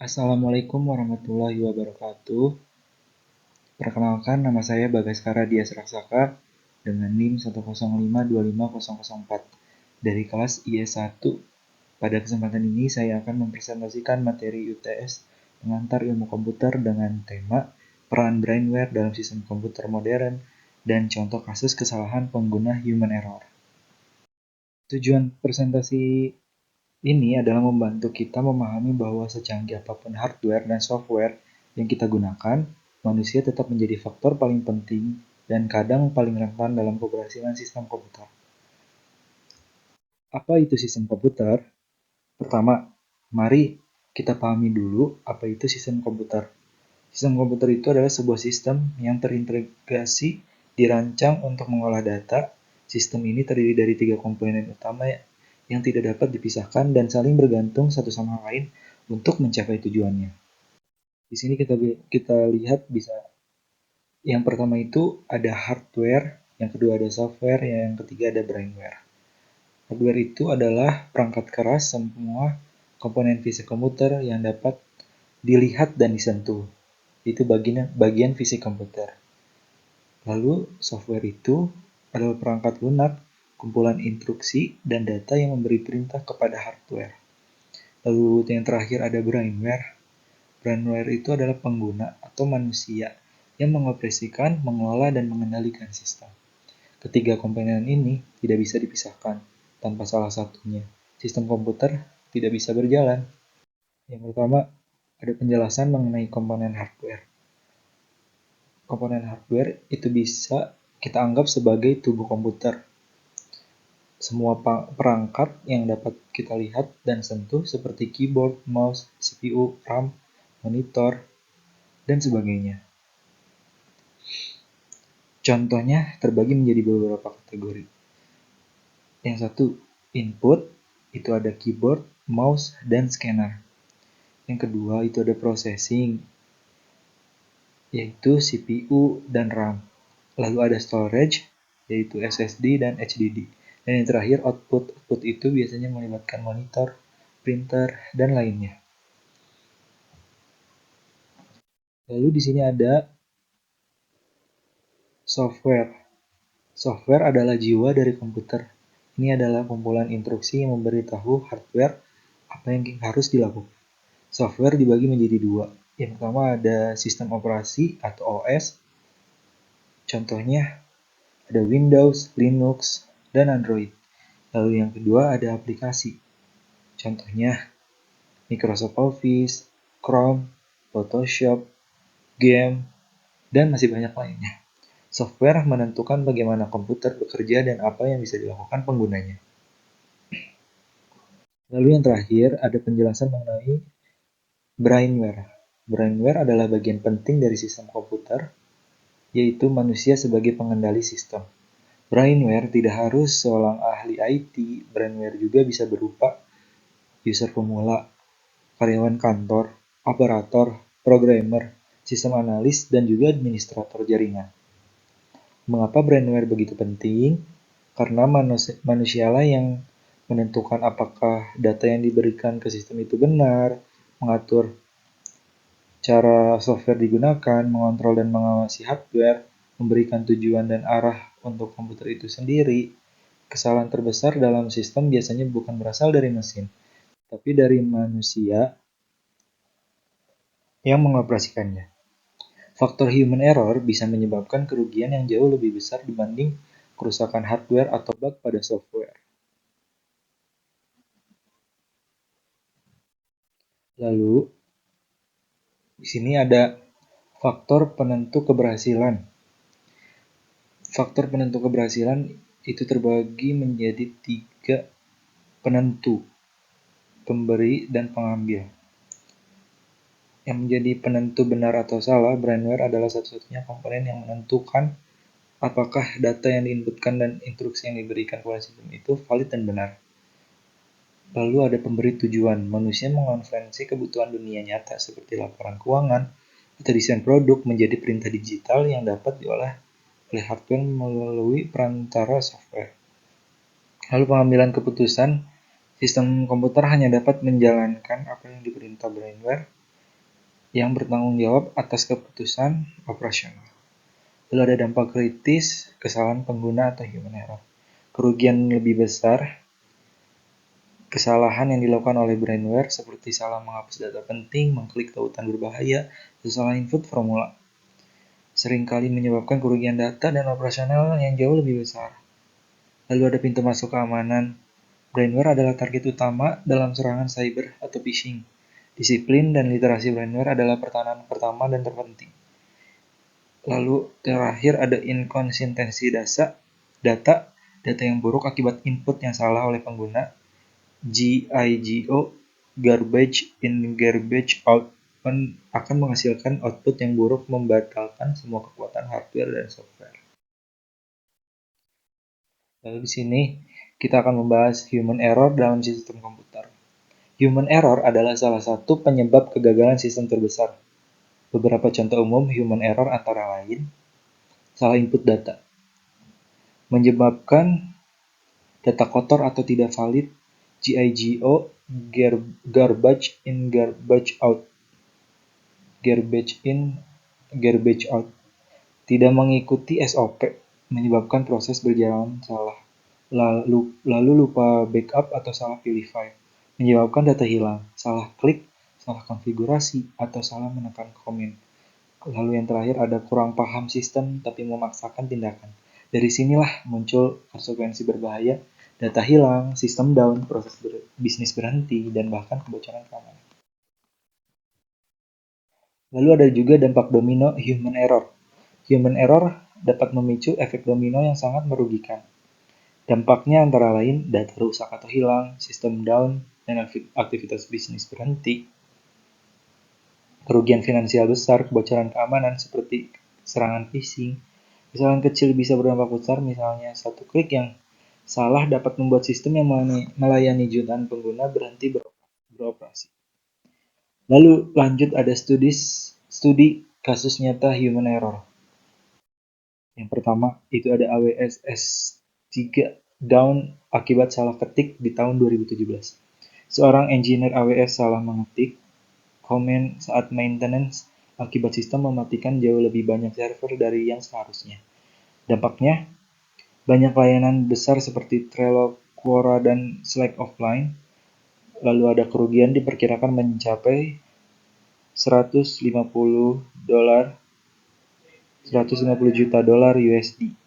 Assalamualaikum warahmatullahi wabarakatuh. Perkenalkan, nama saya Bagaskara Dias Raksaka dengan NIM 105250004 dari kelas IS1. Pada kesempatan ini saya akan mempresentasikan materi UTS pengantar ilmu komputer dengan tema peran brainware dalam sistem komputer modern dan contoh kasus kesalahan pengguna human error. Tujuan presentasi ini adalah membantu kita memahami bahwa secanggih apapun hardware dan software yang kita gunakan, manusia tetap menjadi faktor paling penting dan kadang paling rentan dalam keberhasilan sistem komputer. Apa itu sistem komputer? Pertama, mari kita pahami dulu apa itu sistem komputer. Sistem komputer itu adalah sebuah sistem yang terintegrasi, dirancang untuk mengolah data. Sistem ini terdiri dari 3 komponen utama yang tidak dapat dipisahkan dan saling bergantung satu sama lain untuk mencapai tujuannya. Di sini kita lihat bisa yang pertama itu ada hardware, yang kedua ada software, yang ketiga ada brainware. Hardware itu adalah perangkat keras semua komponen fisik komputer yang dapat dilihat dan disentuh. Itu bagian fisik komputer. Lalu software itu adalah perangkat lunak, kumpulan instruksi dan data yang memberi perintah kepada hardware. Lalu yang terakhir ada brainware. Brainware itu adalah pengguna atau manusia yang mengoperasikan, mengelola, dan mengendalikan sistem. Ketiga komponen ini tidak bisa dipisahkan. Tanpa salah satunya, sistem komputer tidak bisa berjalan. Yang pertama, ada penjelasan mengenai komponen hardware. Komponen hardware itu bisa kita anggap sebagai tubuh komputer. Semua perangkat yang dapat kita lihat dan sentuh seperti keyboard, mouse, CPU, RAM, monitor, dan sebagainya. Contohnya terbagi menjadi beberapa kategori. Yang satu, input, itu ada keyboard, mouse, dan scanner. Yang kedua, itu ada processing, yaitu CPU dan RAM. Lalu ada storage, yaitu SSD dan HDD. Dan yang terakhir, output. Output itu biasanya melibatkan monitor, printer, dan lainnya. Lalu di sini ada software. Software adalah jiwa dari komputer. Ini adalah kumpulan instruksi yang memberitahu hardware apa yang harus dilakukan. Software dibagi menjadi dua. Yang pertama ada sistem operasi atau OS. Contohnya ada Windows, Linux, dan Android. Lalu yang kedua ada aplikasi. Contohnya Microsoft Office, Chrome, Photoshop, game, dan masih banyak lainnya. Software menentukan bagaimana komputer bekerja dan apa yang bisa dilakukan penggunanya. Lalu yang terakhir ada penjelasan mengenai brainware. Brainware adalah bagian penting dari sistem komputer, yaitu manusia sebagai pengendali sistem. Brainware tidak harus seorang ahli IT, brainware juga bisa berupa user pemula, karyawan kantor, operator, programmer, sistem analis, dan juga administrator jaringan. Mengapa brainware begitu penting? Karena manusialah yang menentukan apakah data yang diberikan ke sistem itu benar, mengatur cara software digunakan, mengontrol dan mengawasi hardware, memberikan tujuan dan arah untuk komputer itu sendiri. Kesalahan terbesar dalam sistem biasanya bukan berasal dari mesin, tapi dari manusia yang mengoperasikannya. Faktor human error bisa menyebabkan kerugian yang jauh lebih besar dibanding kerusakan hardware atau bug pada software. Lalu, di sini ada faktor penentu keberhasilan. Faktor penentu keberhasilan itu terbagi menjadi 3 penentu, pemberi dan pengambil. Yang menjadi penentu benar atau salah, brainware adalah satu-satunya komponen yang menentukan apakah data yang diinputkan dan instruksi yang diberikan kepada sistem itu valid dan benar. Lalu ada pemberi tujuan. Manusia mengonversi kebutuhan dunia nyata seperti laporan keuangan atau desain produk menjadi perintah digital yang dapat diolah oleh hardware melalui perantara software. Lalu pengambilan keputusan, sistem komputer hanya dapat menjalankan apa yang diperintah brainware. yang bertanggung jawab atas keputusan operasional. Lalu ada dampak kritis, kesalahan pengguna atau human error. Kerugian lebih besar, kesalahan yang dilakukan oleh brainware seperti salah menghapus data penting, mengklik tautan berbahaya, atau salah input formula. Seringkali menyebabkan kerugian data dan operasional yang jauh lebih besar. Lalu ada pintu masuk keamanan. Brainware adalah target utama dalam serangan cyber atau phishing. Disiplin dan literasi brainware adalah pertahanan pertama dan terpenting. Lalu terakhir ada inkonsistensi data yang buruk akibat input yang salah oleh pengguna, GIGO, garbage in garbage out, akan menghasilkan output yang buruk, membatalkan semua kekuatan hardware dan software. Lalu di sini kita akan membahas human error dalam sistem komputer. Human error adalah salah satu penyebab kegagalan sistem terbesar. Beberapa contoh umum human error antara lain, salah input data, menyebabkan data kotor atau tidak valid, GIGO, garbage in garbage out, garbage out, tidak mengikuti SOP, menyebabkan proses berjalan salah, lalu lupa backup atau salah pilih file, menyebabkan data hilang, salah klik, salah konfigurasi, atau salah menekan komen. Lalu yang terakhir ada kurang paham sistem tapi memaksakan tindakan. Dari sinilah muncul konsekuensi berbahaya, data hilang, sistem down, proses bisnis berhenti, dan bahkan kebocoran keamanan. Lalu ada juga dampak domino human error. Human error dapat memicu efek domino yang sangat merugikan. Dampaknya antara lain data rusak atau hilang, sistem down, dan aktivitas bisnis berhenti. Kerugian finansial besar, kebocoran keamanan seperti serangan phishing. Kesalahan kecil bisa berdampak besar, misalnya satu klik yang salah dapat membuat sistem yang melayani jutaan pengguna berhenti beroperasi. Lalu lanjut ada studi kasus nyata human error. Yang pertama itu ada AWS S3 down akibat salah ketik di tahun 2017. Seorang engineer AWS salah mengetik komen saat maintenance akibat sistem mematikan jauh lebih banyak server dari yang seharusnya. Dampaknya, banyak layanan besar seperti Trello, Quora, dan Slack offline. Lalu ada kerugian diperkirakan mencapai 150 juta dolar USD.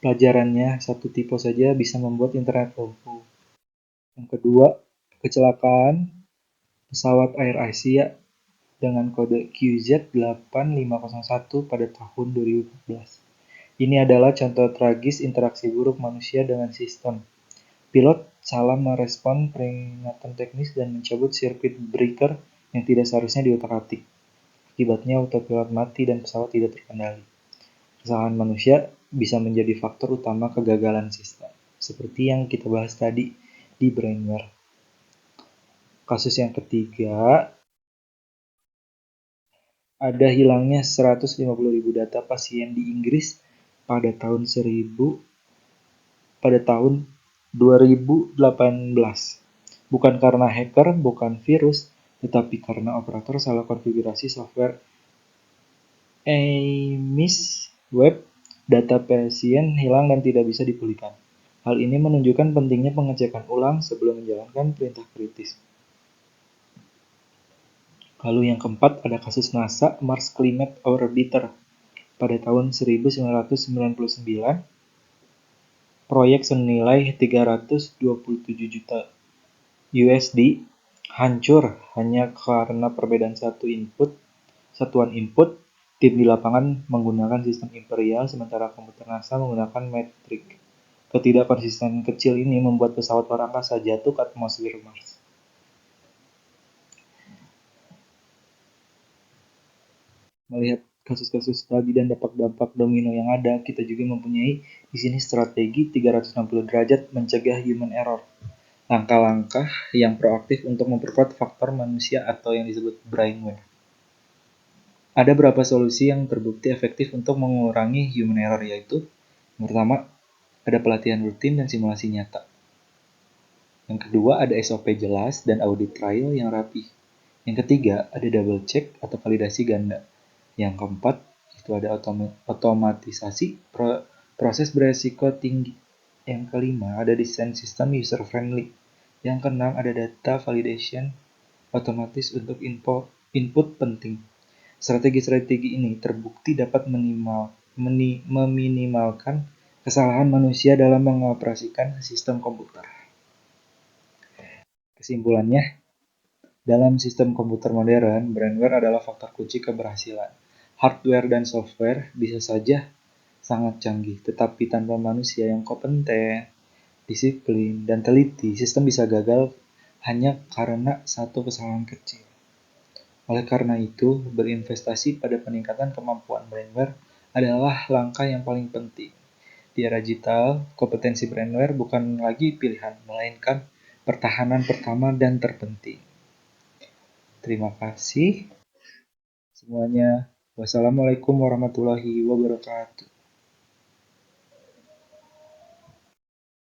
Pelajarannya, satu tipe saja bisa membuat internet lumpuh. Yang kedua, kecelakaan pesawat Air Asia dengan kode QZ8501 pada tahun 2014. Ini adalah contoh tragis interaksi buruk manusia dengan sistem. Pilot salah merespon peringatan teknis dan mencabut sirkuit breaker yang tidak seharusnya diotak-atik. Akibatnya autopilot mati dan pesawat tidak terkendali. Kesalahan manusia bisa menjadi faktor utama kegagalan sistem, seperti yang kita bahas tadi di brainware. Kasus yang ketiga, ada hilangnya 150.000 data pasien di Inggris pada tahun 2018. Bukan karena hacker, bukan virus, tetapi karena operator salah konfigurasi software EMIS web, data pasien hilang dan tidak bisa dipulihkan. Hal ini menunjukkan pentingnya pengecekan ulang sebelum menjalankan perintah kritis. Lalu yang keempat ada kasus NASA Mars Climate Orbiter. Pada tahun 1999, proyek senilai 327 juta USD hancur hanya karena perbedaan satuan input. Tim di lapangan menggunakan sistem imperial, sementara komputer NASA menggunakan metrik. Ketidakkonsistenan kecil ini membuat pesawat luar angkasa jatuh ke atmosfer Mars. Melihat kasus-kasus tadi dan dampak-dampak domino yang ada, kita juga mempunyai di sini strategi 360 derajat mencegah human error. Langkah-langkah yang proaktif untuk memperkuat faktor manusia atau yang disebut brainware. Ada beberapa solusi yang terbukti efektif untuk mengurangi human error, yaitu yang pertama, ada pelatihan rutin dan simulasi nyata. Yang kedua, ada SOP jelas dan audit trial yang rapi. Yang ketiga, ada double check atau validasi ganda. Yang keempat, itu ada otomatisasi proses beresiko tinggi. Yang kelima, ada desain sistem user friendly. Yang keenam, ada data validation otomatis untuk input penting. Strategi-strategi ini terbukti dapat meminimalkan kesalahan manusia dalam mengoperasikan sistem komputer. Kesimpulannya, dalam sistem komputer modern, brandware adalah faktor kunci keberhasilan. Hardware dan software bisa saja sangat canggih, tetapi tanpa manusia yang kompeten, disiplin, dan teliti, sistem bisa gagal hanya karena satu kesalahan kecil. Oleh karena itu, berinvestasi pada peningkatan kemampuan brandware adalah langkah yang paling penting. Di era digital, kompetensi brandware bukan lagi pilihan, melainkan pertahanan pertama dan terpenting. Terima kasih semuanya. Wassalamualaikum warahmatullahi wabarakatuh.